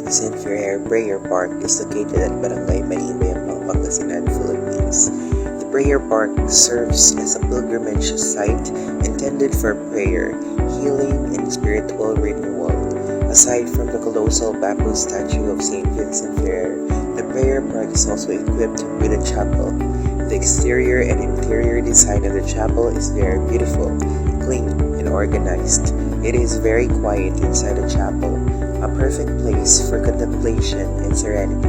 Vincent Ferrer Prayer Park is located at Barangay Baymabang, Pangasinan, Philippines. The prayer park serves as a pilgrimage site intended for prayer, healing, and spiritual renewal. Aside from the colossal bamboo statue of Saint Vincent Ferrer, the prayer park is also equipped with a chapel. The exterior and interior design of the chapel is very beautiful, clean, and organized. It is very quiet inside the chapel, a perfect place for contemplation and serenity.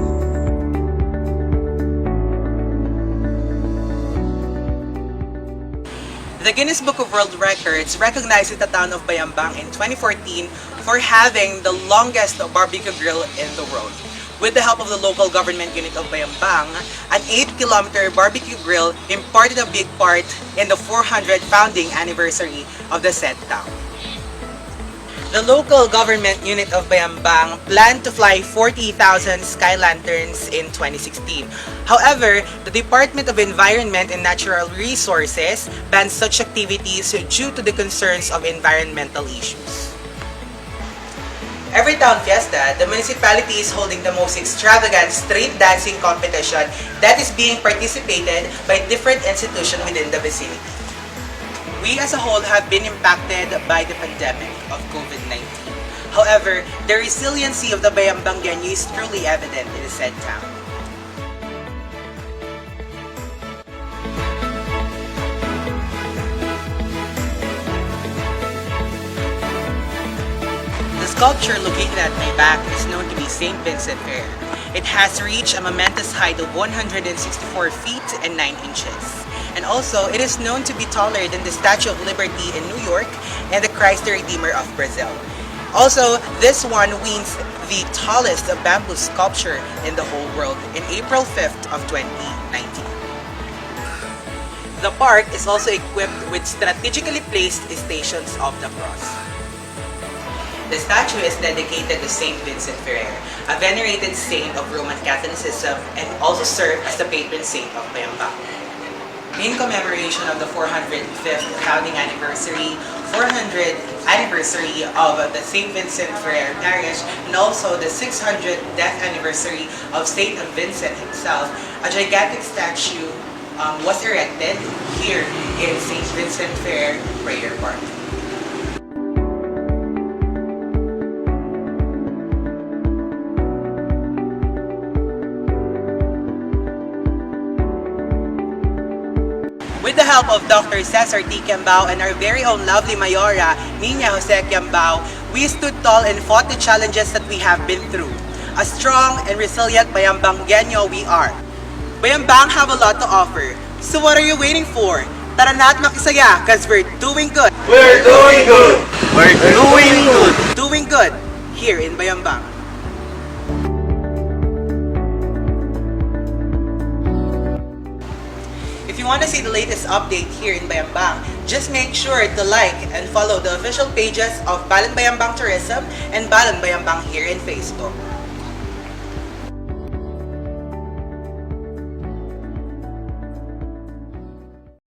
The Guinness Book of World Records recognized the town of Bayambang in 2014 for having the longest barbecue grill in the world. With the help of the local government unit of Bayambang, an 8-kilometer barbecue grill imparted a big part in the 400th founding anniversary of the said town. The local government unit of Bayambang planned to fly 40,000 sky lanterns in 2016. However, the Department of Environment and Natural Resources banned such activities due to the concerns of environmental issues. Every town fiesta, the municipality is holding the most extravagant street dancing competition that is being participated by different institutions within the vicinity. We as a whole have been impacted by the pandemic of COVID-19. However, the resiliency of the Bayambang Genyo is truly evident in the said town. The sculpture located at my back is known to be Saint Vincent Ferrer. It has reached a momentous height of 164 feet and 9 inches. And also, it is known to be taller than the Statue of Liberty in New York and the Christ the Redeemer of Brazil. Also, this one wins the tallest bamboo sculpture in the whole world in April 5th of 2019. The park is also equipped with strategically placed stations of the cross. The statue is dedicated to Saint Vincent Ferrer, a venerated saint of Roman Catholicism and also served as the patron saint of Bayambang. In commemoration of the 405th founding anniversary, 400th anniversary of the St. Vincent Ferrer Parish, and also the 600th death anniversary of St. Vincent himself, a gigantic statue was erected here in St. Vincent Ferrer Prayer Park. With the help of Dr. Cesar T. Kiambao and our very own lovely Mayora, Nina Jose Kiambao, we stood tall and fought the challenges that we have been through. A strong and resilient Bayambang Genyo we are. Bayambang have a lot to offer. So what are you waiting for? Tara na at makisaya, cause we're doing good. We're doing good. We're doing good. Doing good here in Bayambang. If you want to see the latest update here in Bayambang, just make sure to like and follow the official pages of Bayambang Tourism and Bayambang here in Facebook.